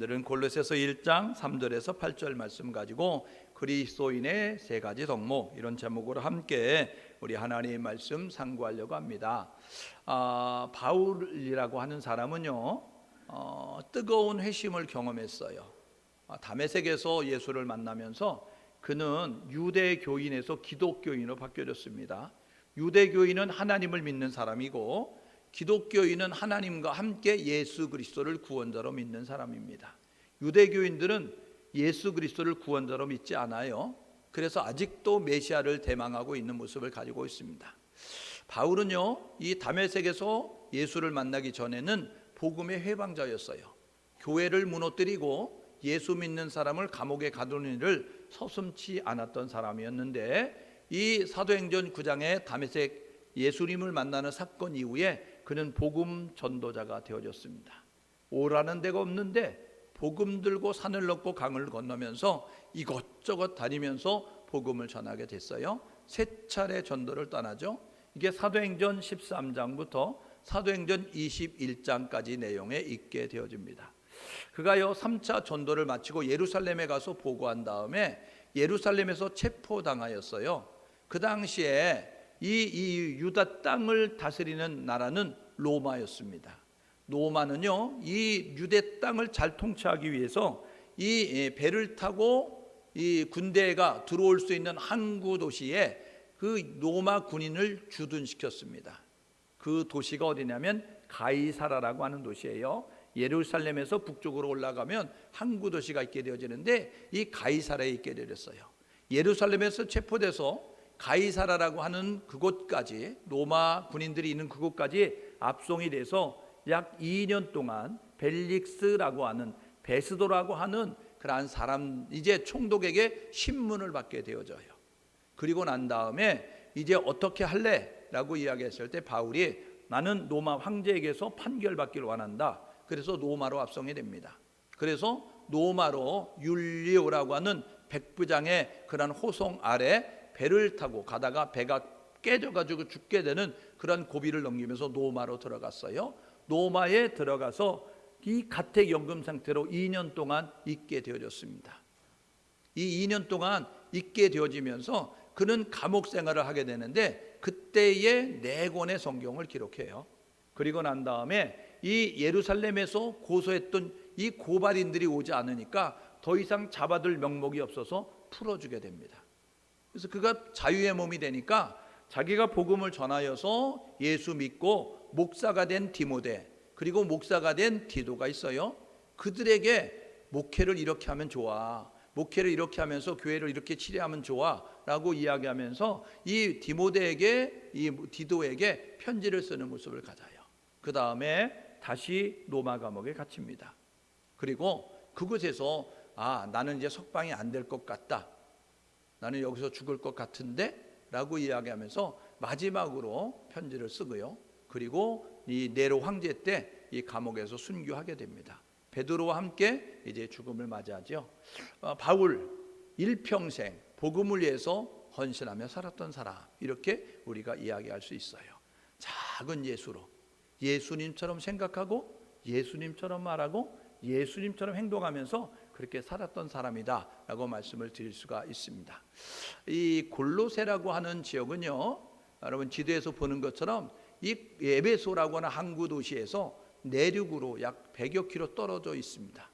오늘은 골로새서 1장 3절에서 8절 말씀 가지고 그리스도인의 세 가지 덕목, 이런 제목으로 함께 우리 하나님의 말씀 상고하려고 합니다. 바울이라고 하는 사람은요, 뜨거운 회심을 경험했어요. 다메섹에서 예수를 만나면서 그는 유대교인에서 기독교인으로 바뀌어졌습니다. 유대교인은 하나님을 믿는 사람이고 기독교인은 하나님과 함께 예수 그리스도를 구원자로 믿는 사람입니다. 유대교인들은 예수 그리스도를 구원자로 믿지 않아요. 그래서 아직도 메시아를 대망하고 있는 모습을 가지고 있습니다. 바울은요, 이 다메섹에서 예수를 만나기 전에는 복음의 회방자였어요. 교회를 무너뜨리고 예수 믿는 사람을 감옥에 가두는 일을 서슴지 않았던 사람이었는데, 이 사도행전 9장의 다메섹 예수님을 만나는 사건 이후에 그는 복음 전도자가 되어졌습니다. 오라는 데가 없는데 복음 들고 산을 넘고 강을 건너면서 이것저것 다니면서 복음을 전하게 됐어요. 세 차례 전도를 떠나죠. 이게 사도행전 13장부터 사도행전 21장까지 내용에 있게 되어집니다. 그가요 3차 전도를 마치고 예루살렘에 가서 보고한 다음에 예루살렘에서 체포당하였어요. 그 당시에 이 유다 땅을 다스리는 나라는 로마였습니다. 로마는요, 이 유대 땅을 잘 통치하기 위해서 이 배를 타고 이 군대가 들어올 수 있는 항구 도시에 그 로마 군인을 주둔시켰습니다. 그 도시가 어디냐면 가이사라라고 하는 도시예요. 예루살렘에서 북쪽으로 올라가면 항구 도시가 있게 되어지는데 이 가이사라에 있게 되었어요. 예루살렘에서 체포돼서 가이사라라고 하는 그곳까지, 로마 군인들이 있는 그곳까지 압송이 돼서 약 2년 동안 벨릭스라고 하는, 베스도라고 하는 그러한 사람, 이제 총독에게 신문을 받게 되어져요. 그리고 난 다음에 이제 어떻게 할래? 라고 이야기했을 때 바울이 나는 로마 황제에게서 판결받기를 원한다. 그래서 로마로 압송이 됩니다. 그래서 로마로 율리오라고 하는 백부장의 그런 호송 아래 배를 타고 가다가 배가 깨져가지고 죽게 되는 그런 고비를 넘기면서 로마로 들어갔어요. 로마에 들어가서 이 가택연금 상태로 2년 동안 있게 되어졌습니다. 이 2년 동안 있게 되어지면서 그는 감옥 생활을 하게 되는데 그때의 4권의 성경을 기록해요. 그리고 난 다음에 이 예루살렘에서 고소했던 이 고발인들이 오지 않으니까 더 이상 잡아둘 명목이 없어서 풀어주게 됩니다. 그래서 그가 자유의 몸이 되니까 자기가 복음을 전하여서 예수 믿고 목사가 된 디모데, 그리고 목사가 된 디도가 있어요. 그들에게 목회를 이렇게 하면 좋아, 목회를 이렇게 하면서 교회를 이렇게 치료하면 좋아 라고 이야기하면서 이 디모데에게, 이 디도에게 편지를 쓰는 모습을 가져요. 그 다음에 다시 로마 감옥에 갇힙니다. 그리고 그곳에서 나는 이제 석방이 안 될 것 같다, 나는 여기서 죽을 것 같은데 라고 이야기하면서 마지막으로 편지를 쓰고요. 그리고 이 네로 황제 때 이 감옥에서 순교하게 됩니다. 베드로와 함께 이제 죽음을 맞이하죠. 바울 일평생 복음을 위해서 헌신하며 살았던 사람, 이렇게 우리가 이야기할 수 있어요. 작은 예수로 예수님처럼 생각하고 예수님처럼 말하고 예수님처럼 행동하면서 그렇게 살았던 사람이다 라고 말씀을 드릴 수가 있습니다. 이 골로새라고 하는 지역은요, 여러분 지도에서 보는 것처럼 이 에베소라고 하는 항구 도시에서 내륙으로 약 100여 킬로 떨어져 있습니다.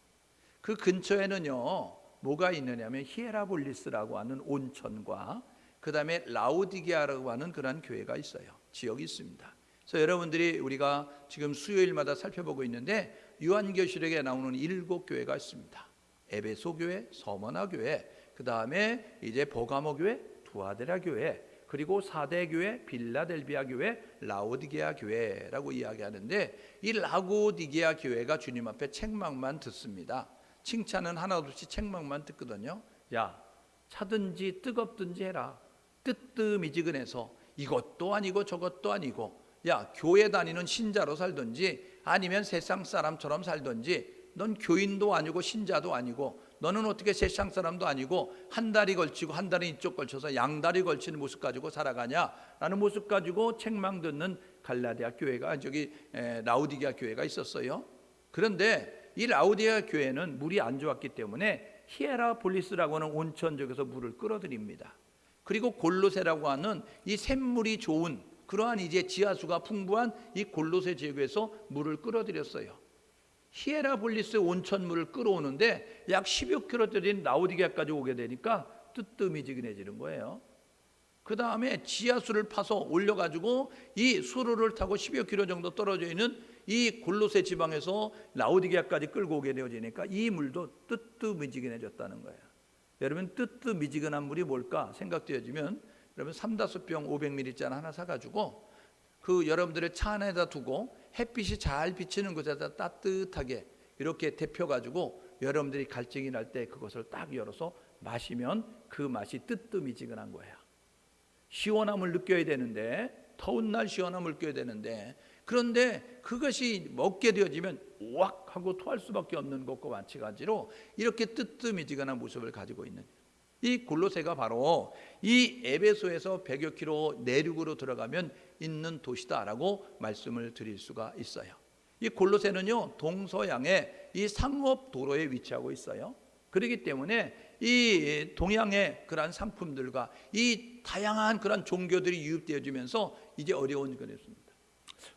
그 근처에는요 뭐가 있느냐면 히에라볼리스라고 하는 온천과 그 다음에 라오디게아라고 하는 그런 교회가 있어요. 지역이 있습니다. 그래서 여러분들이 우리가 지금 수요일마다 살펴보고 있는데 요한계시록에 나오는 7교회가 있습니다. 에베소 교회, 서머나 교회, 그 다음에 이제 버가모 교회, 두아데라 교회, 그리고 사대 교회, 빌라델비아 교회, 라오디게아 교회라고 이야기하는데, 이 라오디게아 교회가 주님 앞에 책망만 듣습니다. 칭찬은 하나도 없이 책망만 듣거든요. 야, 차든지 뜨겁든지 해라. 뜨뜻미지근해서 이것도 아니고 저것도 아니고, 야, 교회 다니는 신자로 살든지 아니면 세상 사람처럼 살든지, 넌 교인도 아니고 신자도 아니고, 너는 어떻게 세상 사람도 아니고 한 다리 걸치고 한 다리 이쪽 걸쳐서 양다리 걸치는 모습 가지고 살아가냐라는 모습 가지고 책망 듣는 갈라디아 교회가, 라오디게아 교회가 있었어요. 그런데 이 라우디게아 교회는 물이 안 좋았기 때문에 히에라폴리스라고 하는 온천 지역에서 물을 끌어들입니다. 그리고 골로새라고 하는 이 샘물이 좋은 그러한 이제 지하수가 풍부한 이 골로새 지역에서 물을 끌어들였어요. 히에라폴리스 온천물을 끌어오는데 약 10여 킬로미터인 라우디게아까지 오게 되니까 뜨뜻미지근해지는 거예요. 그 다음에 지하수를 파서 올려가지고 이 수로를 타고 10여 킬로 정도 떨어져 있는 이 골로새 지방에서 라우디게아까지 끌고 오게 되어지니까 이 물도 뜨뜻미지근해졌다는 거예요. 여러분, 뜨뜻미지근한 물이 뭘까 생각되어지면 여러분 3-5병 500ml짜리 하나 사가지고 그 여러분들의 차 안에다 두고 햇빛이 잘 비치는 곳에다 따뜻하게 이렇게 데펴가지고 여러분들이 갈증이 날 때 그것을 딱 열어서 마시면 그 맛이 뜨뜻미지근한 거예요. 시원함을 느껴야 되는데, 더운 날 시원함을 느껴야 되는데, 그런데 그것이 먹게 되어지면 우악 하고 토할 수밖에 없는 것과 마찬가지로 이렇게 뜨뜻미지근한 모습을 가지고 있는 이 골로새가 바로 이 에베소에서 100여 킬로 내륙으로 들어가면 있는 도시다라고 말씀을 드릴 수가 있어요. 이 골로새는요, 동서양의 이 상업 도로에 위치하고 있어요. 그렇기 때문에 이 동양의 그러한 상품들과 이 다양한 그러한 종교들이 유입되어지면서 이제 어려운 거였습니다.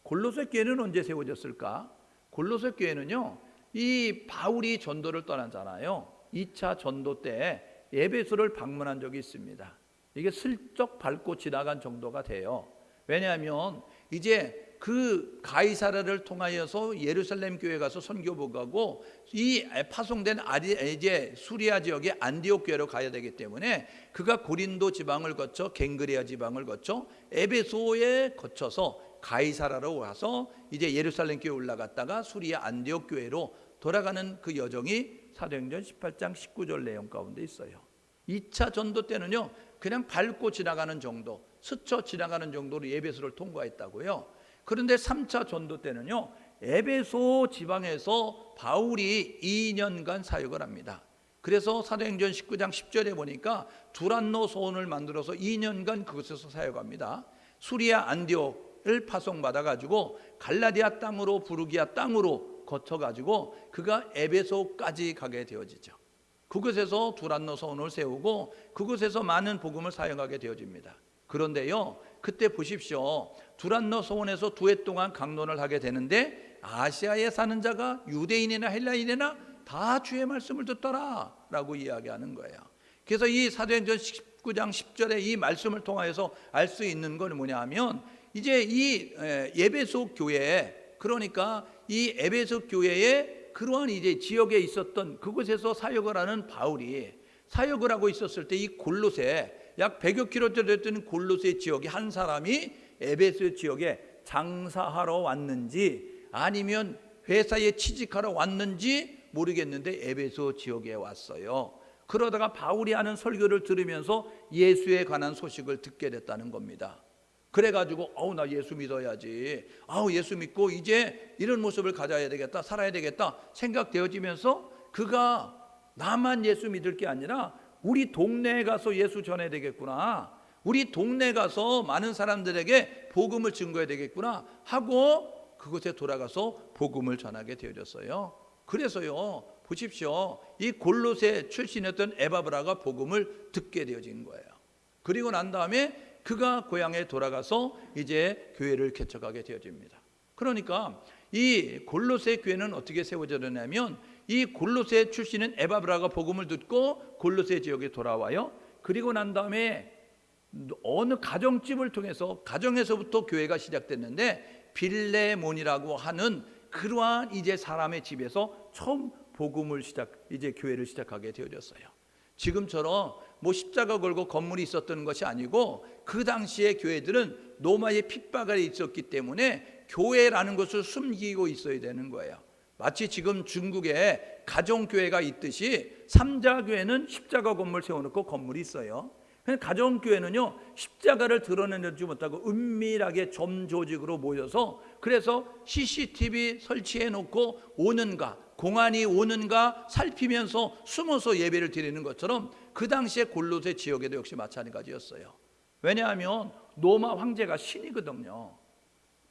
골로새 교회는 언제 세워졌을까? 골로새 교회는요, 이 바울이 전도를 떠나잖아요. 2차 전도 때 에베소를 방문한 적이 있습니다. 이게 슬쩍 밟고 지나간 정도가 돼요. 왜냐하면 이제 그 가이사랴를 통하여서 예루살렘 교회 가서 선교복 가고 이 파송된 이제 수리아 지역의 안디옥 교회로 가야 되기 때문에 그가 고린도 지방을 거쳐 갱그레아 지방을 거쳐 에베소에 거쳐서 가이사랴로 와서 이제 예루살렘 교회 올라갔다가 수리아 안디옥 교회로 돌아가는 그 여정이 사도행전 18장 19절 내용 가운데 있어요. 2차 전도 때는요, 그냥 밟고 지나가는 정도, 스쳐 지나가는 정도로 에베소를 통과했다고요. 그런데 3차 전도 때는요, 에베소 지방에서 바울이 2년간 사역을 합니다. 그래서 사도행전 19장 10절에 보니까 두란노 소원을 만들어서 2년간 그곳에서 사역합니다. 수리아 안디옥을 파송받아 가지고 갈라디아 땅으로 부르기아 땅으로 거쳐 가지고 그가 에베소까지 가게 되어지죠. 그곳에서 두란노 소원을 세우고 그곳에서 많은 복음을 사역하게 되어집니다. 그런데요, 그때 보십시오. 두란노 소원에서 2해 동안 강론을 하게 되는데 아시아에 사는 자가 유대인이나 헬라인이나 다 주의 말씀을 듣더라 라고 이야기하는 거예요. 그래서 이 사도행전 19장 10절에 이 말씀을 통하여서 알 수 있는 건 뭐냐 하면 이제 이 에베소 교회, 그러니까 이 에베소 교회에 그러한 이제 지역에 있었던 그곳에서 사역을 하는 바울이 사역을 하고 있었을 때 이 골로새 약 100여 킬로미터 됐던 골로새 지역에 한 사람이 에베소 지역에 장사하러 왔는지 아니면 회사에 취직하러 왔는지 모르겠는데 에베소 지역에 왔어요. 그러다가 바울이 하는 설교를 들으면서 예수에 관한 소식을 듣게 됐다는 겁니다. 그래가지고 나 예수 믿어야지, 예수 믿고 이제 이런 모습을 가져야 되겠다, 살아야 되겠다 생각되어지면서 그가 나만 예수 믿을 게 아니라 우리 동네에 가서 예수 전해야 되겠구나, 우리 동네에 가서 많은 사람들에게 복음을 증거해야 되겠구나 하고 그곳에 돌아가서 복음을 전하게 되어졌어요. 그래서요, 보십시오, 이 골로새 출신이었던 에바브라가 복음을 듣게 되어진 거예요. 그리고 난 다음에 그가 고향에 돌아가서 이제 교회를 개척하게 되어집니다. 그러니까 이 골로새 교회는 어떻게 세워졌냐면 이 골로새 출신인 에바브라가 복음을 듣고 골로새 지역에 돌아와요. 그리고 난 다음에 어느 가정집을 통해서 가정에서부터 교회가 시작됐는데 빌레몬이라고 하는 그러한 이제 사람의 집에서 처음 복음을 이제 교회를 시작하게 되어졌어요. 지금처럼 뭐 십자가 걸고 건물이 있었던 것이 아니고 그 당시의 교회들은 로마의 핍박이 있었기 때문에 교회라는 것을 숨기고 있어야 되는 거예요. 마치 지금 중국에 가정교회가 있듯이 삼자교회는 십자가 건물 세워놓고 건물이 있어요. 가정교회는요, 십자가를 드러내지 못하고 은밀하게 점조직으로 모여서 그래서 CCTV 설치해 놓고 오는가, 공안이 오는가 살피면서 숨어서 예배를 드리는 것처럼 그 당시에 골로새 지역에도 역시 마찬가지였어요. 왜냐하면 로마 황제가 신이거든요.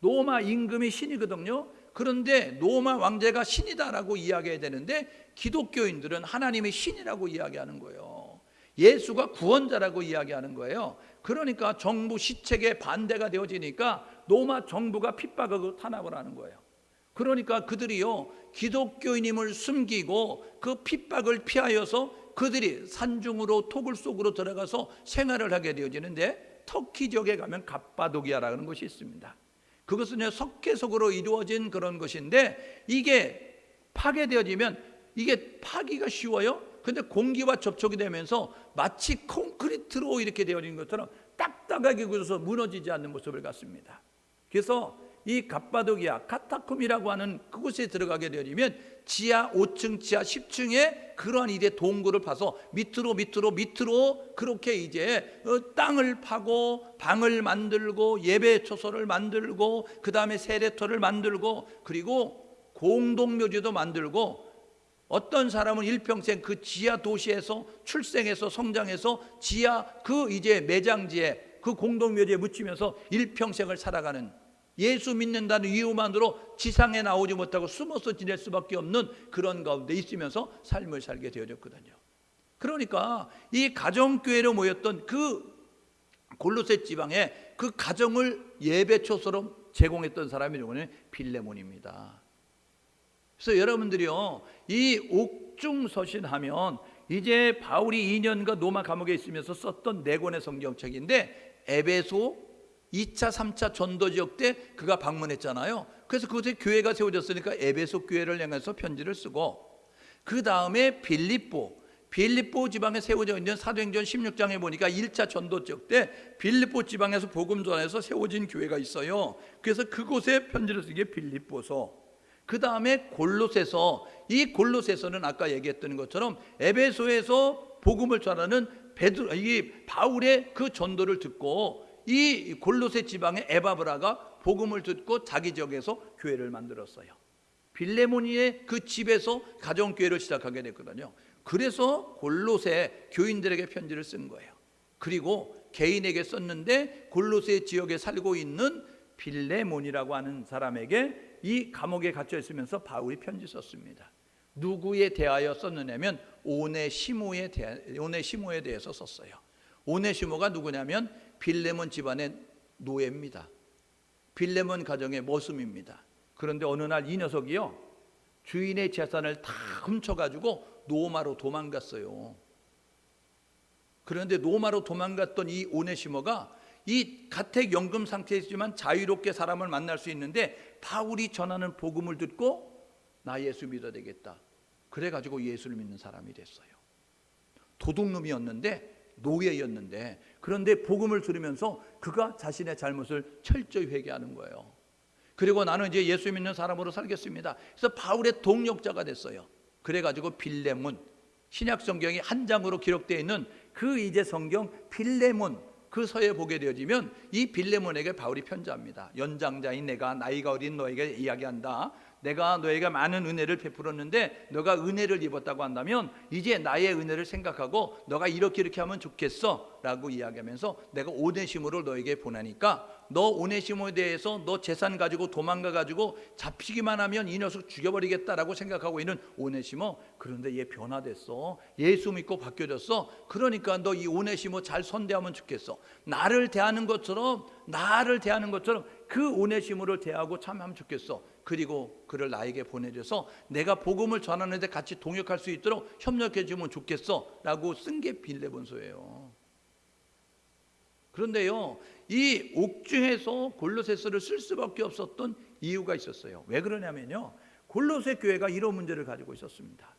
로마 임금이 신이거든요. 그런데 로마 왕제가 신이다라고 이야기해야 되는데 기독교인들은 하나님이 신이라고 이야기하는 거예요. 예수가 구원자라고 이야기하는 거예요. 그러니까 정부 시책에 반대가 되어지니까 로마 정부가 핍박하고 탄압을 하는 거예요. 그러니까 그들이요, 기독교인임을 숨기고 그 핍박을 피하여서 그들이 산중으로 토굴 속으로 들어가서 생활을 하게 되어지는데, 터키 지역에 가면 갑바도기아라는 곳이 있습니다. 그것은 석회석으로 이루어진 그런 것인데, 이게 파괴되어지면 이게 파기가 쉬워요. 근데 공기와 접촉이 되면서 마치 콘크리트로 이렇게 되어진 것처럼 딱딱하게 굳어서 무너지지 않는 모습을 갖습니다. 그래서 이 갑바도기아 카타콤이라고 하는 그곳에 들어가게 되어지면 지하 5층, 지하 10층에 그러한 이제 동굴을 파서 밑으로 그렇게 이제 땅을 파고 방을 만들고 예배 초소를 만들고 그 다음에 세례터를 만들고 그리고 공동묘지도 만들고, 어떤 사람은 일평생 그 지하 도시에서 출생해서 성장해서 지하 그 이제 매장지에 그 공동묘지에 묻히면서 일평생을 살아가는, 예수 믿는다는 이유만으로 지상에 나오지 못하고 숨어서 지낼 수밖에 없는 그런 가운데 있으면서 삶을 살게 되어졌거든요. 그러니까 이 가정교회로 모였던 그 골로새 지방에 그 가정을 예배초소로 제공했던 사람이 누구냐면 빌레몬입니다. 그래서 여러분들이요, 이 옥중서신하면 이제 바울이 2년간 로마 감옥에 있으면서 썼던 4권의 성경책인데, 에베소 2차 3차 전도지역 때 그가 방문했잖아요. 그래서 그곳에 교회가 세워졌으니까 에베소 교회를 향해서 편지를 쓰고, 그 다음에 빌립보 지방에 세워져 있는 사도행전 16장에 보니까 1차 전도지역 때 빌립보 지방에서 복음 전해서 세워진 교회가 있어요. 그래서 그곳에 편지를 쓰게 빌립보서, 그 다음에 골로새서. 이 골로새서는 아까 얘기했던 것처럼 에베소에서 복음을 전하는 이 바울의 그 전도를 듣고 이 골로새 지방의 에바브라가 복음을 듣고 자기 지역에서 교회를 만들었어요. 빌레몬이의 그 집에서 가정교회를 시작하게 됐거든요. 그래서 골로새 교인들에게 편지를 쓴 거예요. 그리고 개인에게 썼는데 골로새 지역에 살고 있는 빌레몬이라고 하는 사람에게 이 감옥에 갇혀 있으면서 바울이 편지 썼습니다. 누구에 대하여 썼느냐면 오네시모에 대해서 썼어요. 오네시모가 누구냐면 빌레몬 집안의 노예입니다. 빌레몬 가정의 머슴입니다. 그런데 어느 날 이 녀석이요, 주인의 재산을 다 훔쳐가지고 로마로 도망갔어요. 그런데 로마로 도망갔던 이 오네시모가 이 가택연금 상태에 있지만 자유롭게 사람을 만날 수 있는데, 바울이 전하는 복음을 듣고 나 예수 믿어야 되겠다, 그래가지고 예수를 믿는 사람이 됐어요. 도둑놈이었는데, 노예였는데, 그런데 복음을 들으면서 그가 자신의 잘못을 철저히 회개하는 거예요. 그리고 나는 이제 예수 믿는 사람으로 살겠습니다. 그래서 바울의 동역자가 됐어요. 그래가지고 빌레몬, 신약 성경이 한 장으로 기록되어 있는 그 이제 성경 빌레몬 그 서에 보게 되어지면 이 빌레몬에게 바울이 편지합니다. 연장자인 내가 나이가 어린 너에게 이야기한다. 내가 너에게 많은 은혜를 베풀었는데 너가 은혜를 입었다고 한다면 이제 나의 은혜를 생각하고 너가 이렇게 하면 좋겠어 라고 이야기하면서 내가 오네시모를 너에게 보내니까 너 오네시모에 대해서 너 재산 가지고 도망가 가지고 잡히기만 하면 이 녀석 죽여버리겠다라고 생각하고 있는 오네시모, 그런데 얘 변화됐어. 예수 믿고 바뀌어졌어. 그러니까 너 이 오네시모 잘 선대하면 좋겠어. 나를 대하는 것처럼 그 오네시모를 대하고 참 하면 좋겠어. 그리고 그를 나에게 보내줘서 내가 복음을 전하는데 같이 동역할 수 있도록 협력해 주면 좋겠어 라고 쓴 게 빌레몬서예요. 그런데요, 이 옥중에서 골로새서를 쓸 수밖에 없었던 이유가 있었어요. 왜 그러냐면요, 골로새 교회가 이런 문제를 가지고 있었습니다.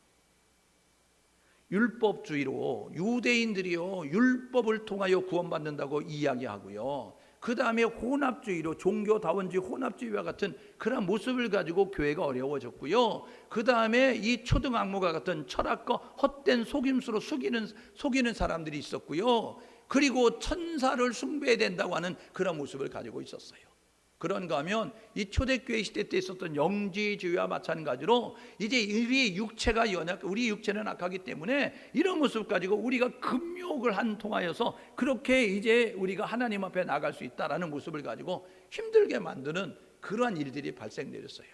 율법주의로 유대인들이요, 율법을 통하여 구원받는다고 이야기하고요, 그 다음에 혼합주의로 종교다원주의 혼합주의와 같은 그런 모습을 가지고 교회가 어려워졌고요, 그 다음에 이 초등학모가 같은 철학과 헛된 속임수로 속이는 사람들이 있었고요, 그리고 천사를 숭배해야 된다고 하는 그런 모습을 가지고 있었어요. 그런가 하면 이 초대교회 시대 때 있었던 영지주의와 마찬가지로 이제 우리 육체가 우리 육체는 악하기 때문에 이런 모습 가지고 우리가 금욕을 한 통하여서 그렇게 이제 우리가 하나님 앞에 나갈 수 있다라는 모습을 가지고 힘들게 만드는 그러한 일들이 발생되었어요.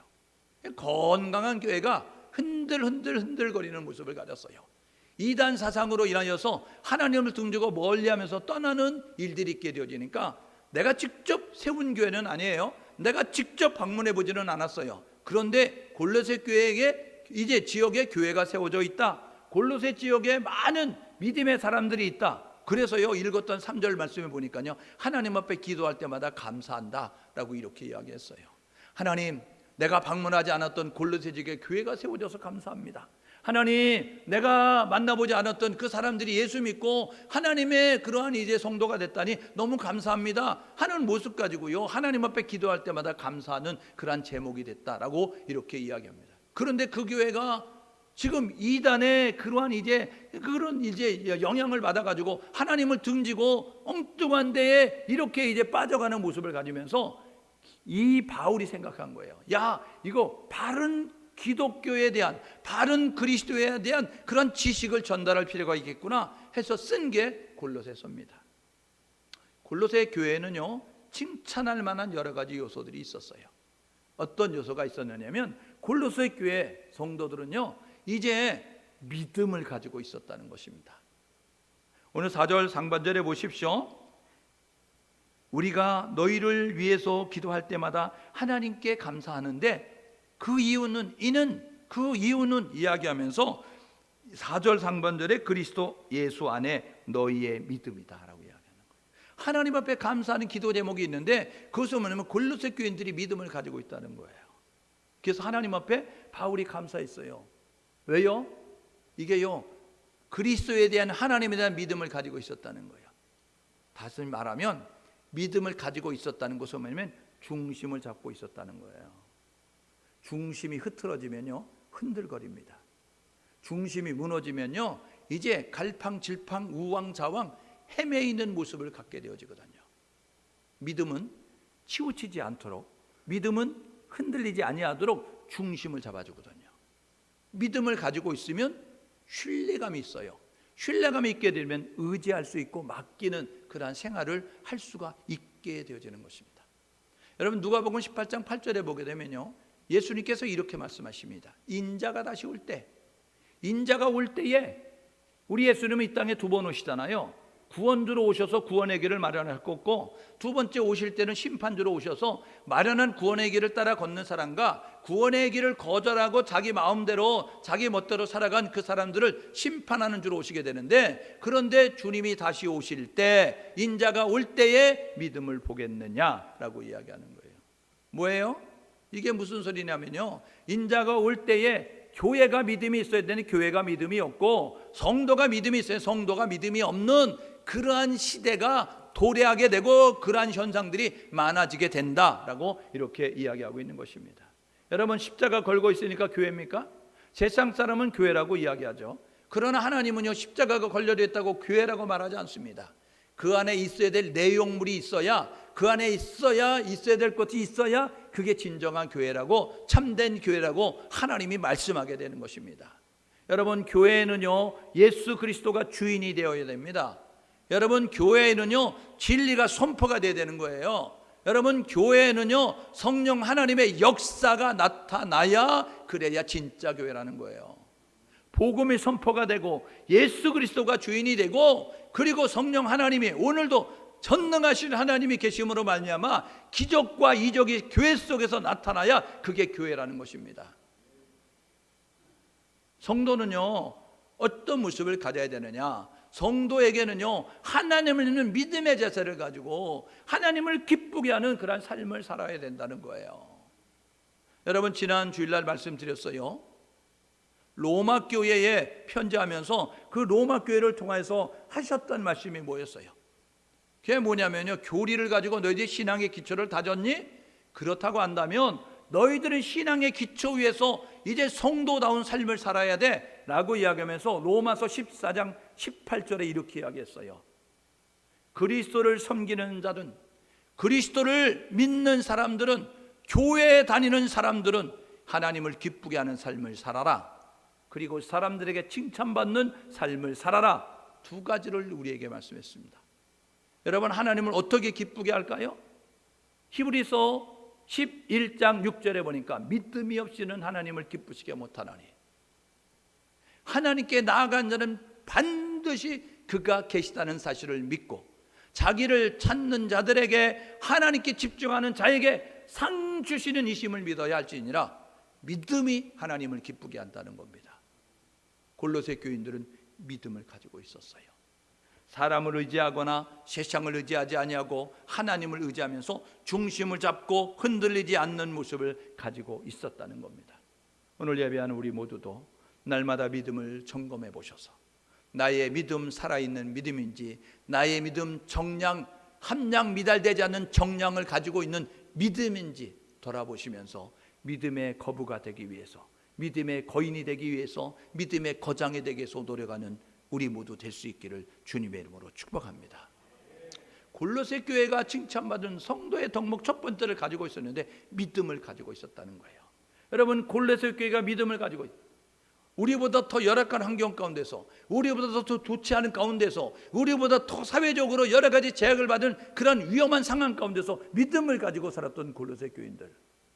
건강한 교회가 흔들거리는 모습을 가졌어요. 이단 사상으로 인하여서 하나님을 등지고 멀리하면서 떠나는 일들이 있게 되어지니까 내가 직접 세운 교회는 아니에요. 내가 직접 방문해 보지는 않았어요. 그런데 골로새 교회에 이제 지역에 교회가 세워져 있다. 골로새 지역에 많은 믿음의 사람들이 있다. 그래서요, 읽었던 3절 말씀에 보니까요, 하나님 앞에 기도할 때마다 감사한다 라고 이렇게 이야기했어요. 하나님, 내가 방문하지 않았던 골로새 지역에 교회가 세워져서 감사합니다. 하나님, 내가 만나보지 않았던 그 사람들이 예수 믿고 하나님의 그러한 이제 성도가 됐다니 너무 감사합니다 하는 모습 가지고요, 하나님 앞에 기도할 때마다 감사하는 그러한 제목이 됐다라고 이렇게 이야기합니다. 그런데 그 교회가 지금 이단의 그러한 그런 영향을 받아가지고 하나님을 등지고 엉뚱한 데에 이렇게 이제 빠져가는 모습을 가지면서 이 바울이 생각한 거예요. 야, 이거 바른 기독교에 대한, 바른 그리스도에 대한 그런 지식을 전달할 필요가 있겠구나 해서 쓴 게 골로새서입니다. 골로새 교회는요, 칭찬할 만한 여러 가지 요소들이 있었어요. 어떤 요소가 있었느냐면 골로새 교회 성도들은요, 이제 믿음을 가지고 있었다는 것입니다. 오늘 4절 상반절에 보십시오. 우리가 너희를 위해서 기도할 때마다 하나님께 감사하는데 그 이유는 이야기하면서 4절 상반절에 그리스도 예수 안에 너희의 믿음이다 라고 이야기하는 거예요. 하나님 앞에 감사하는 기도 제목이 있는데 그것은 뭐냐면 골로새 교인들이 믿음을 가지고 있다는 거예요. 그래서 하나님 앞에 바울이 감사했어요. 왜요? 이게요, 그리스도에 대한, 하나님에 대한 믿음을 가지고 있었다는 거예요. 다시 말하면 믿음을 가지고 있었다는 것은 뭐냐면 중심을 잡고 있었다는 거예요. 중심이 흐트러지면요, 흔들거립니다. 중심이 무너지면요, 이제 갈팡질팡 우왕좌왕 헤매이는 모습을 갖게 되어지거든요. 믿음은 치우치지 않도록, 믿음은 흔들리지 아니하도록 중심을 잡아주거든요. 믿음을 가지고 있으면 신뢰감이 있어요. 신뢰감이 있게 되면 의지할 수 있고 맡기는 그러한 생활을 할 수가 있게 되어지는 것입니다. 여러분, 누가복음 18장 8절에 보게 되면요, 예수님께서 이렇게 말씀하십니다. 인자가 다시 올 때, 인자가 올 때에 우리 예수님은 이 땅에 두 번 오시잖아요. 구원주로 오셔서 구원의 길을 마련할 거고, 두 번째 오실 때는 심판주로 오셔서 마련한 구원의 길을 따라 걷는 사람과 구원의 길을 거절하고 자기 마음대로 자기 멋대로 살아간 그 사람들을 심판하는 주로 오시게 되는데, 그런데 주님이 다시 오실 때, 인자가 올 때에 믿음을 보겠느냐라고 이야기하는 거예요. 뭐예요? 이게 무슨 소리냐면요, 인자가 올 때에 교회가 믿음이 있어야 되는 교회가 믿음이 없고, 성도가 믿음이 있어야 성도가 믿음이 없는 그러한 시대가 도래하게 되고 그러한 현상들이 많아지게 된다라고 이렇게 이야기하고 있는 것입니다. 여러분, 십자가 걸고 있으니까 교회입니까? 세상 사람은 교회라고 이야기하죠. 그러나 하나님은요, 십자가가 걸려져 있다고 교회라고 말하지 않습니다. 그 안에 있어야 될 내용물이 있어야, 그 안에 있어야 될 것이 있어야 그게 진정한 교회라고, 참된 교회라고 하나님이 말씀하게 되는 것입니다. 여러분, 교회는요, 예수 그리스도가 주인이 되어야 됩니다. 여러분, 교회에는요, 진리가 선포가 되어야 되는 거예요. 여러분, 교회에는요, 성령 하나님의 역사가 나타나야, 그래야 진짜 교회라는 거예요. 복음이 선포가 되고 예수 그리스도가 주인이 되고, 그리고 성령 하나님이, 오늘도 전능하신 하나님이 계심으로 말미암아 기적과 이적이 교회 속에서 나타나야 그게 교회라는 것입니다. 성도는요, 어떤 모습을 가져야 되느냐? 성도에게는요, 하나님을 믿는 믿음의 자세를 가지고 하나님을 기쁘게 하는 그런 삶을 살아야 된다는 거예요. 여러분, 지난 주일날 말씀드렸어요. 로마 교회에 편지하면서 그 로마 교회를 통해서 하셨던 말씀이 뭐였어요? 그게 뭐냐면요, 교리를 가지고 너희들이 신앙의 기초를 다졌니? 그렇다고 한다면 너희들은 신앙의 기초 위에서 이제 성도다운 삶을 살아야 돼 라고 이야기하면서 로마서 14장 18절에 이렇게 이야기했어요. 그리스도를 섬기는 자든, 그리스도를 믿는 사람들은, 교회에 다니는 사람들은 하나님을 기쁘게 하는 삶을 살아라. 그리고 사람들에게 칭찬받는 삶을 살아라. 두 가지를 우리에게 말씀했습니다. 여러분, 하나님을 어떻게 기쁘게 할까요? 히브리서 11장 6절에 보니까 믿음이 없이는 하나님을 기쁘시게 못하나니 하나님께 나아간 자는 반드시 그가 계시다는 사실을 믿고 자기를 찾는 자들에게 하나님께 집중하는 자에게 상 주시는 이심을 믿어야 할지니라. 믿음이 하나님을 기쁘게 한다는 겁니다. 골로새 교인들은 믿음을 가지고 있었어요. 사람을 의지하거나 세상을 의지하지 아니하고 하나님을 의지하면서 중심을 잡고 흔들리지 않는 모습을 가지고 있었다는 겁니다. 오늘 예배하는 우리 모두도 날마다 믿음을 점검해 보셔서 나의 믿음 살아있는 믿음인지, 나의 믿음 정량 함량 미달되지 않는 정량을 가지고 있는 믿음인지 돌아보시면서 믿음의 거부가 되기 위해서, 믿음의 거인이 되기 위해서, 믿음의 거장이 되기 위해서 노력하는 우리 모두 될 수 있기를 주님의 이름으로 축복합니다. 골로새 교회가 칭찬받은 성도의 덕목 첫 번째를 가지고 있었는데 믿음을 가지고 있었다는 거예요. 여러분, 골로새 교회가 믿음을 가지고 있어요. 우리보다 더 열악한 환경 가운데서, 우리보다 더 좋지 않은 가운데서, 우리보다 더 사회적으로 여러 가지 제약을 받은 그런 위험한 상황 가운데서 믿음을 가지고 살았던 골로새 교인들,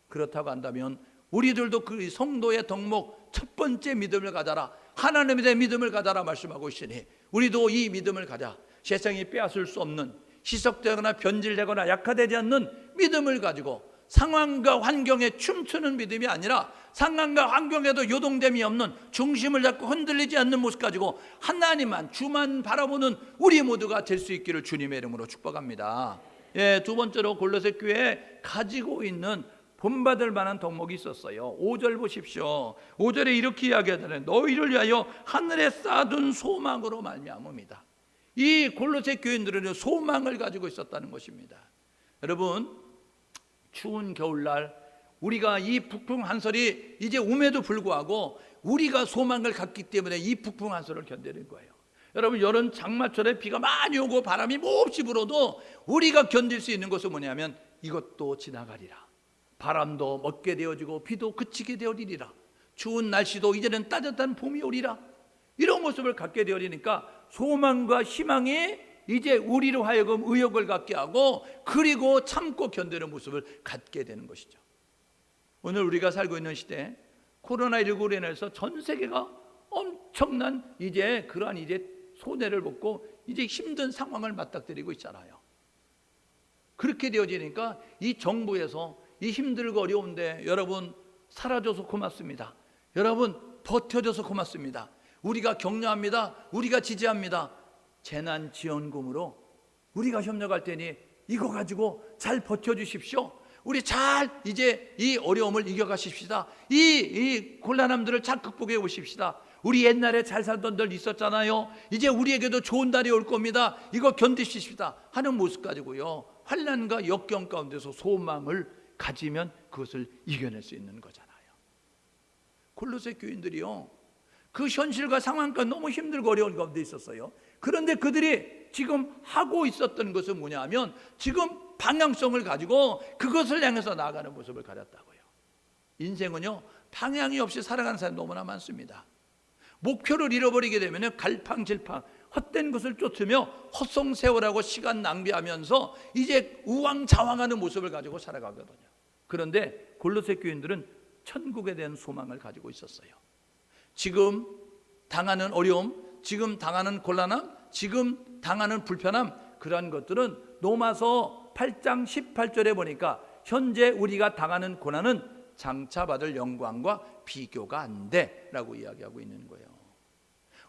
그렇다고 한다면 우리들도 그 성도의 덕목 첫 번째 믿음을 가져라, 하나님에 대한 믿음을 가져라 말씀하고 있으니 우리도 이 믿음을 가자. 세상이 빼앗을 수 없는, 희석되거나 변질되거나 약화되지 않는 믿음을 가지고 상황과 환경에 춤추는 믿음이 아니라 상황과 환경에도 요동됨이 없는, 중심을 잡고 흔들리지 않는 모습 가지고 하나님만, 주만 바라보는 우리 모두가 될 수 있기를 주님의 이름으로 축복합니다. 두 번째로 골로새 교회에 가지고 있는 본받을 만한 덕목이 있었어요. 5절 보십시오. 5절에 이렇게 이야기하잖아요. 너희를 위하여 하늘에 쌓아둔 소망으로 말미암음이다. 이 골로새 교인들은 소망을 가지고 있었다는 것입니다. 여러분, 추운 겨울날 우리가 이 북풍 한설이 이제 옴에도 불구하고 우리가 소망을 갖기 때문에 이 북풍 한설을 견디는 거예요. 여러분, 여름 장마철에 비가 많이 오고 바람이 몹시 불어도 우리가 견딜 수 있는 것은 뭐냐면 이것도 지나가리라. 바람도 멎게 되어지고 비도 그치게 되어리리라. 추운 날씨도 이제는 따뜻한 봄이 오리라. 이런 모습을 갖게 되어리니까 소망과 희망이 이제 우리로 하여금 의욕을 갖게 하고, 그리고 참고 견디는 모습을 갖게 되는 것이죠. 오늘 우리가 살고 있는 시대, 코로나19로 인해서 전 세계가 엄청난 이제 그러한 이제 손해를 받고 이제 힘든 상황을 맞닥뜨리고 있잖아요. 그렇게 되어지니까 이 정부에서 이 힘들고 어려운데 여러분 살아줘서 고맙습니다. 여러분 버텨줘서 고맙습니다. 우리가 격려합니다. 우리가 지지합니다. 재난지원금으로 우리가 협력할 테니 이거 가지고 잘 버텨주십시오. 우리 잘 이제 이 어려움을 이겨가십시다. 이 곤란함들을 잘 극복해 보십시다. 우리 옛날에 잘 살던 들 있었잖아요. 이제 우리에게도 좋은 날이 올 겁니다. 이거 견디십시다 하는 모습 가지고요, 환난과 역경 가운데서 소망을 가지면 그것을 이겨낼 수 있는 거잖아요. 골로새 교인들이요, 그 현실과 상황과 너무 힘들고 어려운 가운데 있었어요. 그런데 그들이 지금 하고 있었던 것은 뭐냐 하면 지금 방향성을 가지고 그것을 향해서 나아가는 모습을 가졌다고요. 인생은요, 방향이 없이 살아가는 사람이 너무나 많습니다. 목표를 잃어버리게 되면 갈팡질팡 헛된 것을 쫓으며 헛성세월하고 시간 낭비하면서 이제 우왕좌왕하는 모습을 가지고 살아가거든요. 그런데 골로새 교인들은 천국에 대한 소망을 가지고 있었어요. 지금 당하는 어려움, 지금 당하는 곤란함, 지금 당하는 불편함, 그러한 것들은 로마서 8장 18절에 보니까 현재 우리가 당하는 고난은 장차 받을 영광과 비교가 안 돼라고 이야기하고 있는 거예요.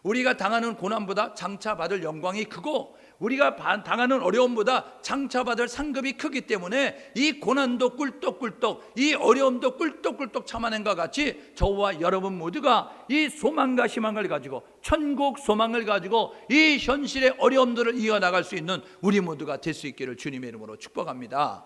우리가 당하는 고난보다 장차 받을 영광이 크고, 우리가 당하는 어려움보다 장차 받을 상급이 크기 때문에 이 고난도 꿀떡꿀떡, 이 어려움도 꿀떡꿀떡 참아낸 것 같이 저와 여러분 모두가 이 소망과 희망을 가지고, 천국 소망을 가지고 이 현실의 어려움들을 이어나갈 수 있는 우리 모두가 될 수 있기를 주님의 이름으로 축복합니다.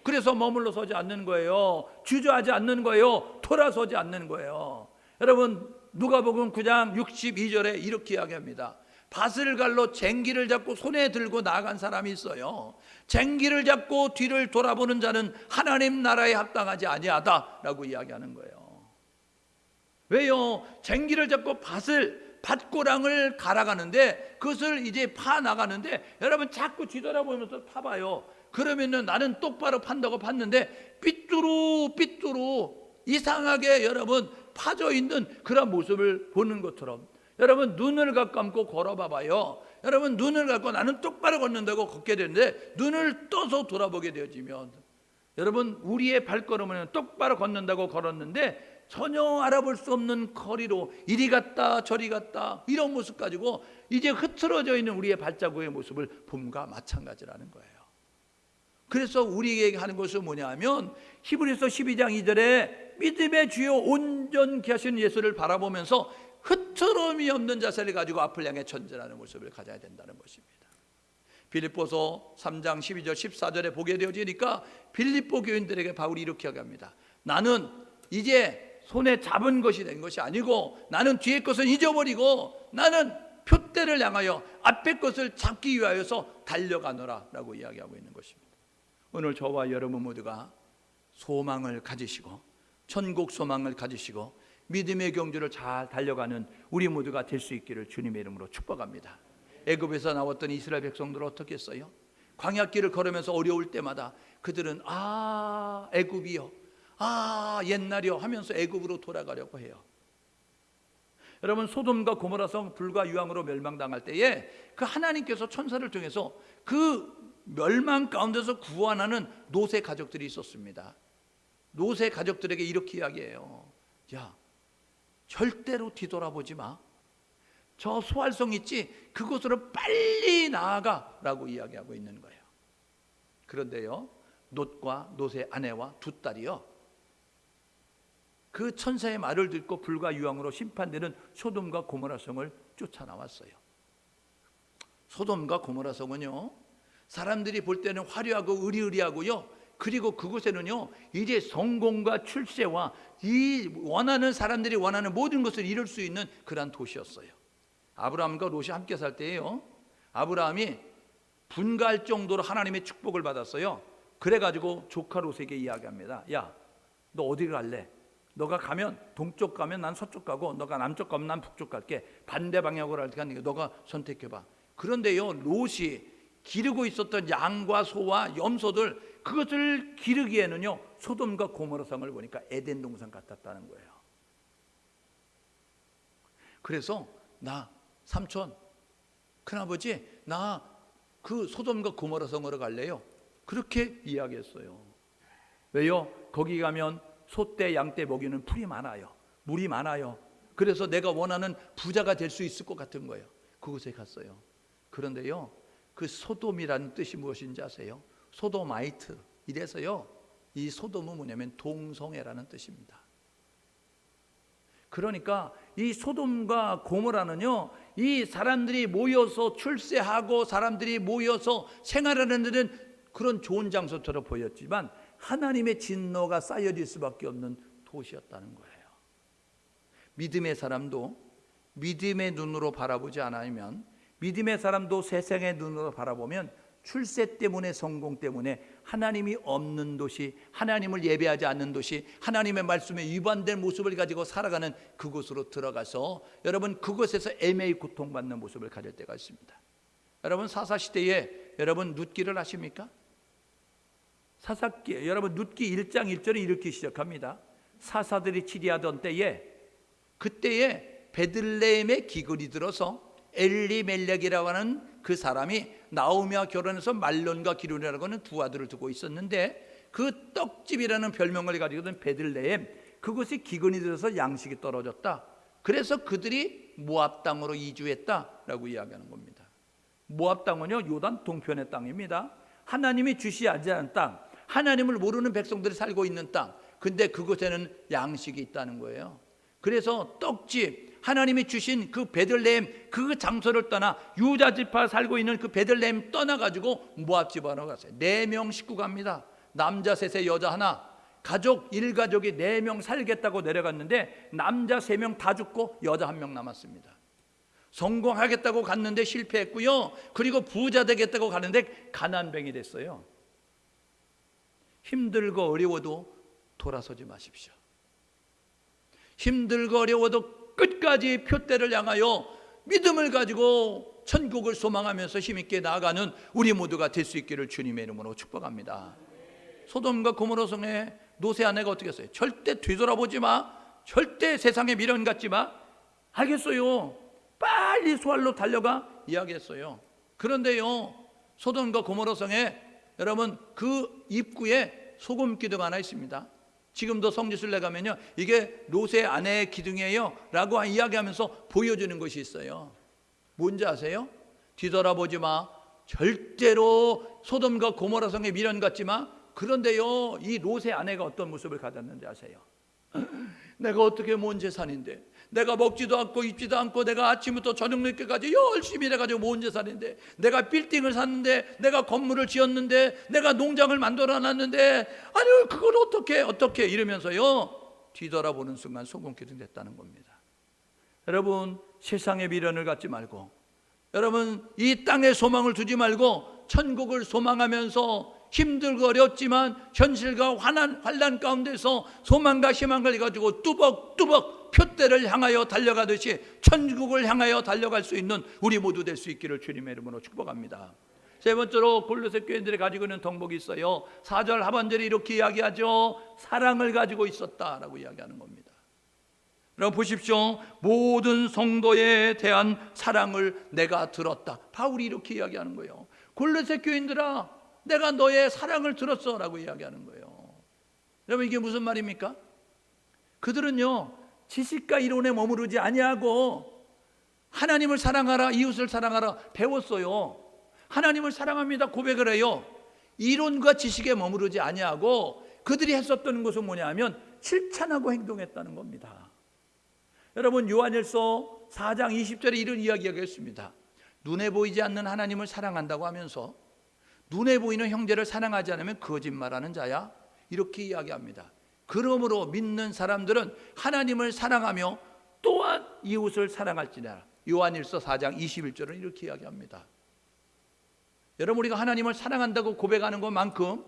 그래서 머물러 서지 않는 거예요. 주저하지 않는 거예요. 돌아서지 않는 거예요. 여러분, 누가복음 9장 62절에 이렇게 이야기합니다. 밭을 갈러 쟁기를 잡고 손에 들고 나아간 사람이 있어요. 쟁기를 잡고 뒤를 돌아보는 자는 하나님 나라에 합당하지 아니하다라고 이야기하는 거예요. 왜요? 쟁기를 잡고 밭고랑을 갈아가는데, 그것을 이제 파 나가는데 여러분 자꾸 뒤돌아보면서 파봐요. 그러면은 나는 똑바로 판다고 봤는데 삐뚤어 이상하게 여러분 파져 있는 그런 모습을 보는 것처럼, 여러분 눈을 감고 걸어봐 봐요. 여러분 눈을 감고 나는 똑바로 걷는다고 걷게 되는데 눈을 떠서 돌아보게 되어지면, 여러분 우리의 발걸음은 똑바로 걷는다고 걸었는데 전혀 알아볼 수 없는 거리로 이리 갔다 저리 갔다 이런 모습 가지고 이제 흐트러져 있는 우리의 발자국의 모습을 봄과 마찬가지라는 거예요. 그래서 우리에게 하는 것은 뭐냐 하면 히브리서 12장 2절에 믿음의 주요 온전케 하시는 예수를 바라보면서 흐트러움이 없는 자세를 가지고 앞을 향해 전진하는 모습을 가져야 된다는 것입니다. 빌립보서 3장 12절 14절에 보게 되어지니까 빌립보 교인들에게 바울이 이렇게 합니다. 나는 이제 손에 잡은 것이 된 것이 아니고 나는 뒤에 것을 잊어버리고 나는 표대를 향하여 앞에 것을 잡기 위하여서 달려가노라 라고 이야기하고 있는 것입니다. 오늘 저와 여러분 모두가 소망을 가지시고 천국 소망을 가지시고 믿음의 경주를 잘 달려가는 우리 모두가 될 수 있기를 주님의 이름으로 축복합니다. 애굽에서 나왔던 이스라엘 백성들은 어떻게 했어요? 광야길을 걸으면서 어려울 때마다 그들은 애굽이요, 옛날이요 하면서 애굽으로 돌아가려고 해요. 여러분 소돔과 고모라성 불과 유황으로 멸망당할 때에 그 하나님께서 천사를 통해서 그 멸망 가운데서 구원하는 노새 가족들이 있었습니다. 노새 가족들에게 이렇게 이야기해요. 야, 절대로 뒤돌아보지 마. 저 소활성 있지? 그곳으로 빨리 나아가 라고 이야기하고 있는 거예요. 그런데요, 롯과 롯의 아내와 두 딸이요, 그 천사의 말을 듣고 불과 유황으로 심판되는 소돔과 고모라성을 쫓아나왔어요. 소돔과 고모라성은요, 사람들이 볼 때는 화려하고 의리의리하고요, 그리고 그곳에는요 이제 성공과 출세와 이 원하는 사람들이 원하는 모든 것을 이룰 수 있는 그러한 도시였어요. 아브라함과 롯이 함께 살 때에요, 아브라함이 분가할 정도로 하나님의 축복을 받았어요. 그래가지고 조카 롯에게 이야기합니다. 야, 너 어디 갈래? 너가 가면 동쪽 가면 난 서쪽 가고 너가 남쪽 가면 난 북쪽 갈게. 반대 방향으로 할 테니까 너가 선택해봐. 그런데요, 롯이 기르고 있었던 양과 소와 염소들, 그것을 기르기에는요 소돔과 고모라성을 보니까 에덴 동산 같았다는 거예요. 그래서 나 삼촌, 큰아버지, 나 그 소돔과 고모라성으로 갈래요. 그렇게 이야기했어요. 왜요? 거기 가면 소떼 양떼 먹이는 풀이 많아요, 물이 많아요. 그래서 내가 원하는 부자가 될 수 있을 것 같은 거예요. 그곳에 갔어요. 그런데요, 그 소돔이라는 뜻이 무엇인지 아세요? 소도마이트. 이래서요, 이 소돔은 뭐냐면 동성애라는 뜻입니다. 그러니까 이 소돔과 고모라는요, 이 사람들이 모여서 출세하고 사람들이 모여서 생활하는 데는 그런 좋은 장소처럼 보였지만 하나님의 진노가 쌓여질 수밖에 없는 도시였다는 거예요. 믿음의 사람도 믿음의 눈으로 바라보지 않으면, 믿음의 사람도 세상의 눈으로 바라보면 출세 때문에, 성공 때문에 하나님이 없는 도시, 하나님을 예배하지 않는 도시, 하나님의 말씀에 위반된 모습을 가지고 살아가는 그곳으로 들어가서 여러분 그곳에서 애매히 고통받는 모습을 가질 때가 있습니다. 여러분 사사시대에 여러분 룻기를 아십니까? 사사기, 여러분 룻기 1장 1절에 이렇게 시작합니다. 사사들이 치리하던 때에, 그때에 베들레헴에 기근이 들어서 엘리멜렉이라고 하는 그 사람이 나오미와 결혼해서 말론과 기론이라고 하는 두 아들을 두고 있었는데, 그 떡집이라는 별명을 가지고 있는 베들레헴, 그곳이 기근이 들어서 양식이 떨어졌다. 그래서 그들이 모압 땅으로 이주했다라고 이야기하는 겁니다. 모압 땅은요 요단 동편의 땅입니다. 하나님이 주시하지 않은 땅, 하나님을 모르는 백성들이 살고 있는 땅. 근데 그곳에는 양식이 있다는 거예요. 그래서 떡집, 하나님이 주신 그 베들레헴 그 장소를 떠나 유다 지파 살고 있는 그 베들레헴 떠나가지고 모압 지파로 갔어요. 4명 식구가 갑니다. 남자 셋에 여자 하나, 가족 1가족이 4명 살겠다고 내려갔는데 남자 3명 다 죽고 여자 1명 남았습니다. 성공하겠다고 갔는데 실패했고요, 그리고 부자 되겠다고 가는데 가난뱅이 됐어요. 힘들고 어려워도 돌아서지 마십시오. 힘들고 어려워도 끝까지 표대를 향하여 믿음을 가지고 천국을 소망하면서 힘있게 나아가는 우리 모두가 될 수 있기를 주님의 이름으로 축복합니다. 소돔과 고모라 성의 노세 아내가 어떻게 했어요? 절대 뒤돌아보지 마, 절대 세상에 미련 갖지 마. 알겠어요, 빨리 소알로 달려가 이야기했어요. 그런데요, 소돔과 고모라 성에 여러분 그 입구에 소금 기둥 하나 있습니다. 지금도 성지순례 가면요, 이게 롯의 아내의 기둥이에요 라고 이야기하면서 보여주는 것이 있어요. 뭔지 아세요? 뒤돌아보지 마, 절대로 소돔과 고모라 성에 미련 갖지 마. 그런데요, 이 롯의 아내가 어떤 모습을 가졌는지 아세요? 내가 어떻게 모은 재산인데, 내가 먹지도 않고 입지도 않고 내가 아침부터 저녁 늦게까지 열심히 해가지고 모은 재산인데, 내가 빌딩을 샀는데, 내가 건물을 지었는데, 내가 농장을 만들어놨는데, 아니 그걸 어떻게 이러면서요, 뒤돌아보는 순간 소금기둥 됐다는 겁니다. 여러분, 세상의 미련을 갖지 말고, 여러분 이 땅에 소망을 두지 말고 천국을 소망하면서 힘들고 어렵지만 현실과 환난 가운데서 소망과 희망을 가지고 뚜벅뚜벅 표대를 향하여 달려가듯이 천국을 향하여 달려갈 수 있는 우리 모두 될 수 있기를 주님의 이름으로 축복합니다. 세 번째로 골로새 교인들이 가지고 있는 덕목이 있어요. 4절 하반절에 이렇게 이야기하죠. 사랑을 가지고 있었다라고 이야기하는 겁니다. 여러분 보십시오. 모든 성도에 대한 사랑을 내가 들었다. 바울이 이렇게 이야기하는 거예요. 골로새 교인들아, 내가 너의 사랑을 들었어 라고 이야기하는 거예요. 여러분 이게 무슨 말입니까? 그들은요, 지식과 이론에 머무르지 아니하고 하나님을 사랑하라, 이웃을 사랑하라 배웠어요. 하나님을 사랑합니다 고백을 해요. 이론과 지식에 머무르지 아니하고 그들이 했었던 것은 뭐냐면 실천하고 행동했다는 겁니다. 여러분 요한일서 4장 20절에 이런 이야기가 있습니다. 눈에 보이지 않는 하나님을 사랑한다고 하면서 눈에 보이는 형제를 사랑하지 않으면 거짓말하는 자야, 이렇게 이야기합니다. 그러므로 믿는 사람들은 하나님을 사랑하며 또한 이웃을 사랑할지니라. 요한일서 4장 21절은 이렇게 이야기합니다. 여러분 우리가 하나님을 사랑한다고 고백하는 것만큼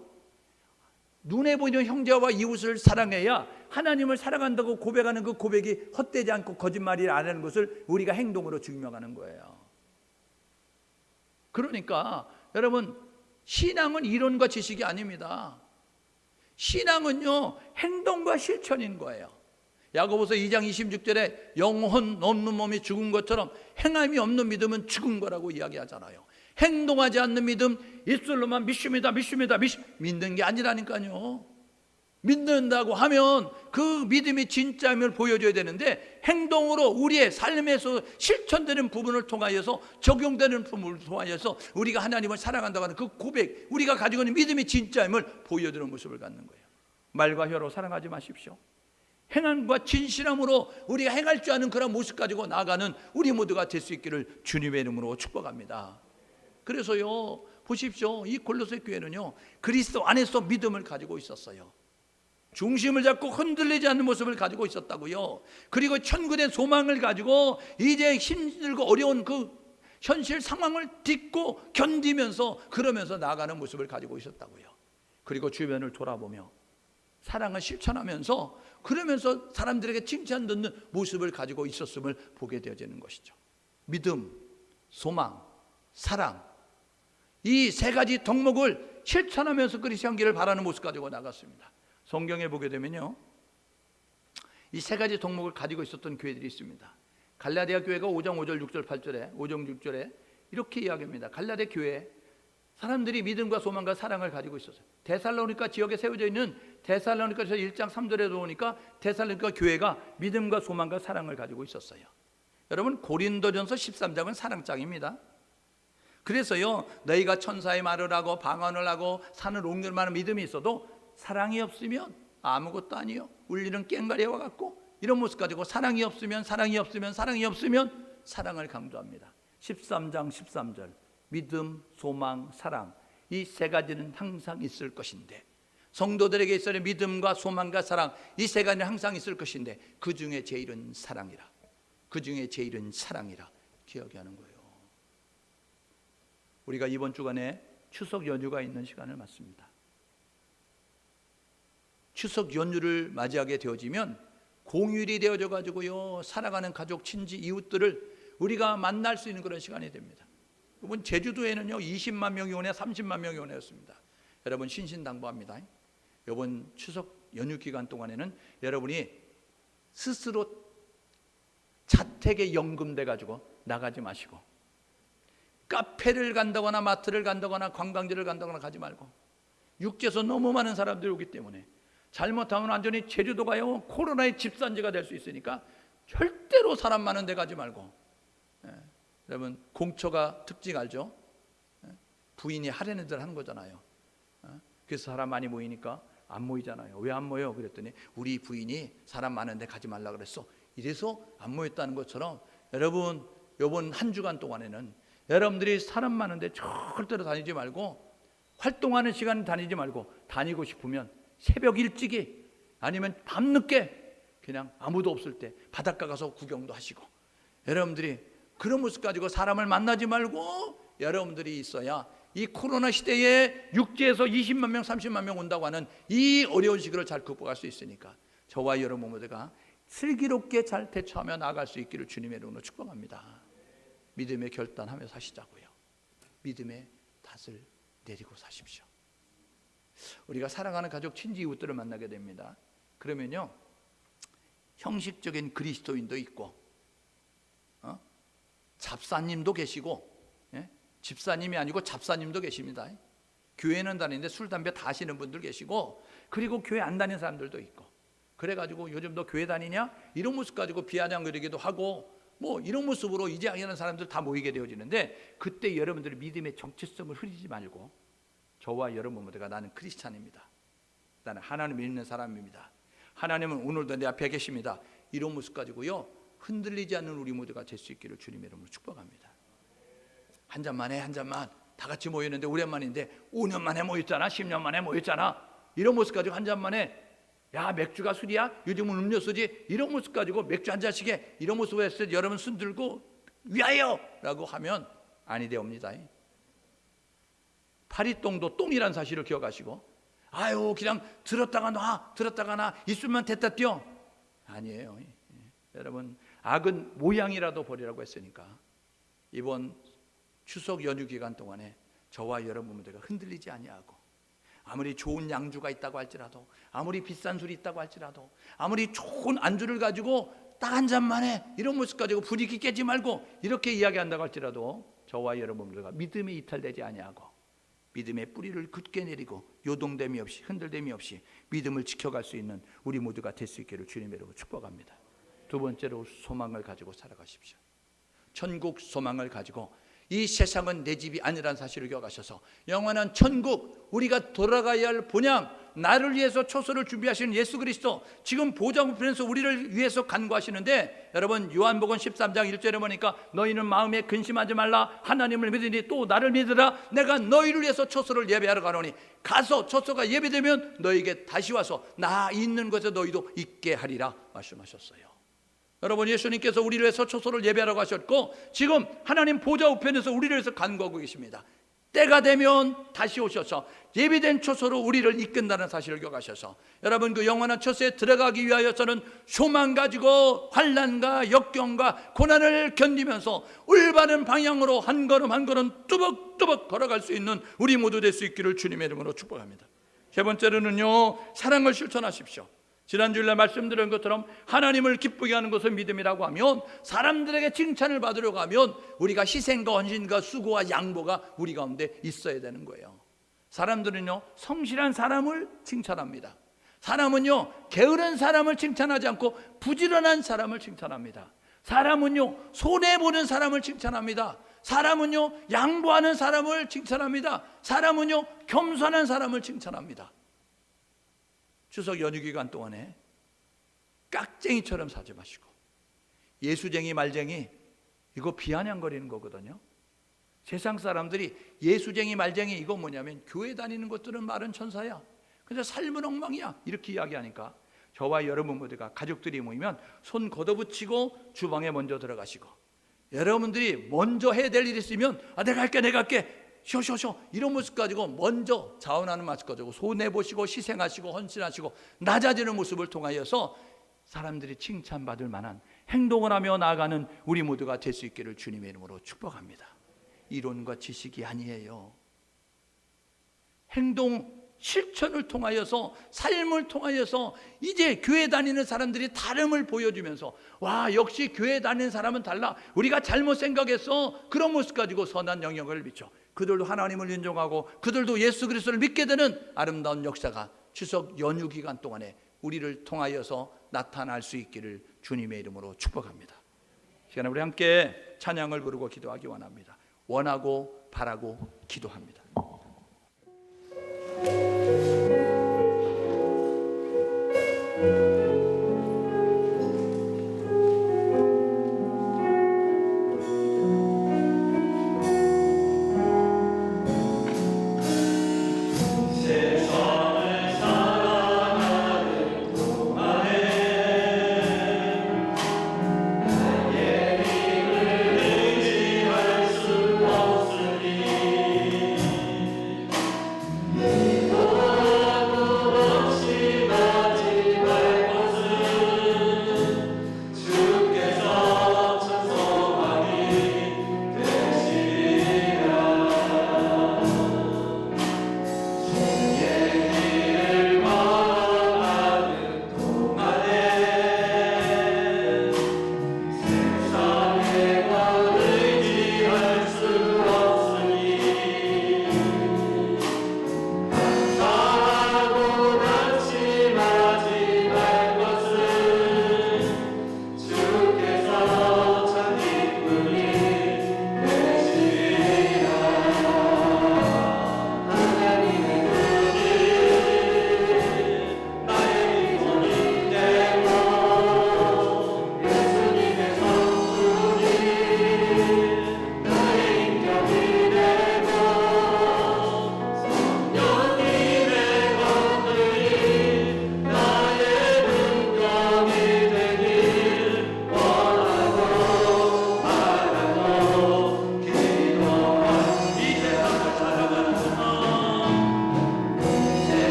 눈에 보이는 형제와 이웃을 사랑해야 하나님을 사랑한다고 고백하는 그 고백이 헛되지 않고 거짓말이 안 하는 것을 우리가 행동으로 증명하는 거예요. 그러니까 여러분 신앙은 이론과 지식이 아닙니다. 신앙은요 행동과 실천인 거예요. 야고보서 2장 26절에 영혼 없는 몸이 죽은 것처럼 행함이 없는 믿음은 죽은 거라고 이야기하잖아요. 행동하지 않는 믿음, 입술로만 믿습니다 믿는 게 아니라니까요. 믿는다고 하면 그 믿음이 진짜임을 보여줘야 되는데 행동으로 우리의 삶에서 실천되는 부분을 통하여서 적용되는 부분을 통하여서 우리가 하나님을 사랑한다고 하는 그 고백, 우리가 가지고 있는 믿음이 진짜임을 보여주는 모습을 갖는 거예요. 말과 혀로 사랑하지 마십시오. 행함과 진실함으로 우리가 행할 줄 아는 그런 모습 가지고 나아가는 우리 모두가 될 수 있기를 주님의 이름으로 축복합니다. 그래서요 보십시오, 이 골로새 교회는요 그리스도 안에서 믿음을 가지고 있었어요. 중심을 잡고 흔들리지 않는 모습을 가지고 있었다고요. 그리고 천국의 소망을 가지고 이제 힘들고 어려운 그 현실 상황을 딛고 견디면서 그러면서 나아가는 모습을 가지고 있었다고요. 그리고 주변을 돌아보며 사랑을 실천하면서 그러면서 사람들에게 칭찬 듣는 모습을 가지고 있었음을 보게 되어지는 것이죠. 믿음, 소망, 사랑, 이 세 가지 덕목을 실천하면서 그리스도 향기를 바라는 모습 가지고 나갔습니다. 성경에 보게 되면요 이 세 가지 덕목을 가지고 있었던 교회들이 있습니다. 갈라디아 교회가 5장 5절 6절 8절에 5장 6절에 이렇게 이야기합니다. 갈라디아 교회 사람들이 믿음과 소망과 사랑을 가지고 있었어요. 데살로니가 지역에 세워져 있는 데살로니가서 1장 3절에 보니까 데살로니가 교회가 믿음과 소망과 사랑을 가지고 있었어요. 여러분 고린도전서 13장은 사랑장입니다. 그래서요 너희가 천사의 말을 하고 방언을 하고 산을 옮길 만한 믿음이 있어도 사랑이 없으면 아무것도 아니요. 울리는 꽹과리와 같고 이런 모습 가지고 사랑이 없으면 사랑을 강조합니다. 13장 13절 믿음, 소망, 사랑 이 세 가지는 항상 있을 것인데 성도들에게 있어야 믿음과 소망과 사랑 이 세 가지는 항상 있을 것인데 그 중에 제일은 사랑이라. 그 중에 제일은 사랑이라 기억하는 거예요. 우리가 이번 주간에 추석 연휴가 있는 시간을 맞습니다. 추석 연휴를 맞이하게 되어지면 공휴일이 되어져 가지고요 살아가는 가족, 친지, 이웃들을 우리가 만날 수 있는 그런 시간이 됩니다. 이번 제주도에는요 20만 명이 오네 30만 명이 오네였습니다. 여러분 신신당부합니다. 이번 추석 연휴 기간 동안에는 여러분이 스스로 자택에 연금돼 가지고 나가지 마시고, 카페를 간다거나 마트를 간다거나 관광지를 간다거나 가지 말고, 육지에서 너무 많은 사람들이 오기 때문에 잘못하면 완전히 제주도가요 코로나의 집산지가 될 수 있으니까 절대로 사람 많은 데 가지 말고. 여러분 공처가 특징 알죠? 부인이 하려는 대로 하는 거잖아요. 그래서 사람 많이 모이니까 안 모이잖아요. 왜 안 모여? 그랬더니 우리 부인이 사람 많은 데 가지 말라 그랬어. 이래서 안 모였다는 것처럼 여러분 이번 한 주간 동안에는 여러분들이 사람 많은데 절대로 다니지 말고, 활동하는 시간 다니지 말고, 다니고 싶으면 새벽 일찍이 아니면 밤늦게 그냥 아무도 없을 때 바닷가 가서 구경도 하시고, 여러분들이 그런 모습 가지고 사람을 만나지 말고 여러분들이 있어야 이 코로나 시대에 육지에서 20만 명 30만 명 온다고 하는 이 어려운 시기를 잘 극복할 수 있으니까 저와 여러분 모두가 슬기롭게 잘 대처하며 나아갈 수 있기를 주님의 이름으로 축복합니다. 믿음의 결단하며 사시자고요. 믿음의 닷을 내리고 사십시오. 우리가 사랑하는 가족 친지 이웃들을 만나게 됩니다. 그러면요 형식적인 그리스도인도 있고 잡사님도 계시고, 집사님이 아니고 잡사님도 계십니다. 교회는 다니는데 술 담배 다 하시는 분들 계시고, 그리고 교회 안 다니는 사람들도 있고, 그래가지고 요즘 너 교회 다니냐? 이런 모습 가지고 비아냥거리기도 하고 뭐 이런 모습으로 이제하는 사람들 다 모이게 되어지는데, 그때 여러분들이 믿음의 정체성을 흐리지 말고 저와 여러분 모두가 나는 크리스찬입니다, 나는 하나님을 믿는 사람입니다, 하나님은 오늘도 내 앞에 계십니다, 이런 모습 가지고요 흔들리지 않는 우리 모두가 될 수 있기를 주님의 이름으로 축복합니다. 한 잔만 해, 한 잔만. 다 같이 모였는데 오랜만인데 5년 만에 모였잖아, 10년 만에 모였잖아, 이런 모습 가지고 한 잔만 해. 야 맥주가 술이야? 요즘은 음료수지? 이런 모습 가지고 맥주 한 잔씩 해. 이런 모습을 했을 때 여러분 손 들고 위하여 라고 하면 아니 되옵니다. 파리똥도 똥이란 사실을 기억하시고, 아유 그냥 들었다가 놔 들었다가 나 있으면 됐다 뛰어. 아니에요. 여러분 악은 모양이라도 버리라고 했으니까 이번 추석 연휴 기간 동안에 저와 여러분 모두가 흔들리지 아니하고, 아무리 좋은 양주가 있다고 할지라도, 아무리 비싼 술이 있다고 할지라도, 아무리 좋은 안주를 가지고 딱 한 잔만 해 이런 모습 가지고 분위기 깨지 말고 이렇게 이야기한다고 할지라도 저와 여러분들과 믿음이 이탈되지 아니하고 믿음의 뿌리를 굳게 내리고 요동됨이 없이 흔들됨이 없이 믿음을 지켜갈 수 있는 우리 모두가 될 수 있기를 주님의 이름으로 축복합니다. 두 번째로 소망을 가지고 살아가십시오. 천국 소망을 가지고 이 세상은 내 집이 아니라는 사실을 기억하셔서 영원한 천국, 우리가 돌아가야 할 본향, 나를 위해서 초소를 준비하시는 예수 그리스도, 지금 보좌 우편에서 우리를 위해서 간구하시는데, 여러분 요한복음 13장 1절에 보니까 너희는 마음에 근심하지 말라, 하나님을 믿으니 또 나를 믿으라, 내가 너희를 위해서 초소를 예배하러 가노니 가서 초소가 예배되면 너희에게 다시 와서 나 있는 곳에 너희도 있게 하리라 말씀하셨어요. 여러분 예수님께서 우리를 위해서 초소를 예배하러 가셨고 지금 하나님 보좌 우편에서 우리를 위해서 간구하고 계십니다. 때가 되면 다시 오셔서 예비된 초소로 우리를 이끈다는 사실을 기억하셔서 여러분 그 영원한 초소에 들어가기 위하여서는 소망 가지고 환난과 역경과 고난을 견디면서 올바른 방향으로 한 걸음 한 걸음 뚜벅뚜벅 걸어갈 수 있는 우리 모두 될 수 있기를 주님의 이름으로 축복합니다. 세 번째로는요, 사랑을 실천하십시오. 지난주일날 말씀드린 것처럼 하나님을 기쁘게 하는 것은 믿음이라고 하면, 사람들에게 칭찬을 받으려고 하면 우리가 희생과 헌신과 수고와 양보가 우리 가운데 있어야 되는 거예요. 사람들은요 성실한 사람을 칭찬합니다. 사람은요 게으른 사람을 칭찬하지 않고 부지런한 사람을 칭찬합니다. 사람은요 손해보는 사람을 칭찬합니다. 사람은요 양보하는 사람을 칭찬합니다. 사람은요 겸손한 사람을 칭찬합니다. 추석 연휴 기간 동안에 깍쟁이처럼 사지 마시고, 예수쟁이 말쟁이 이거 비아냥거리는 거거든요. 세상 사람들이 예수쟁이 말쟁이 이거 뭐냐면 교회 다니는 것들은 말은 천사야, 근데 삶은 엉망이야 이렇게 이야기하니까 저와 여러분 모두가 가족들이 모이면 손 걷어붙이고 주방에 먼저 들어가시고, 여러분들이 먼저 해야 될 일이 있으면 내가 할게 쇼쇼쇼 이런 모습 가지고 먼저 자원하는 모습 가지고 손해보시고 희생하시고 헌신하시고 낮아지는 모습을 통하여서 사람들이 칭찬받을 만한 행동을 하며 나아가는 우리 모두가 될 수 있기를 주님의 이름으로 축복합니다. 이론과 지식이 아니에요. 행동, 실천을 통하여서, 삶을 통하여서 이제 교회 다니는 사람들이 다름을 보여주면서, 와, 역시 교회 다니는 사람은 달라, 우리가 잘못 생각했어, 그런 모습 가지고 선한 영향을 미쳐 그들도 하나님을 인정하고 그들도 예수 그리스도를 믿게 되는 아름다운 역사가 추석 연휴 기간 동안에 우리를 통하여서 나타날 수 있기를 주님의 이름으로 축복합니다. 시간에 우리 함께 찬양을 부르고 기도하기 원합니다. 원하고 바라고 기도합니다.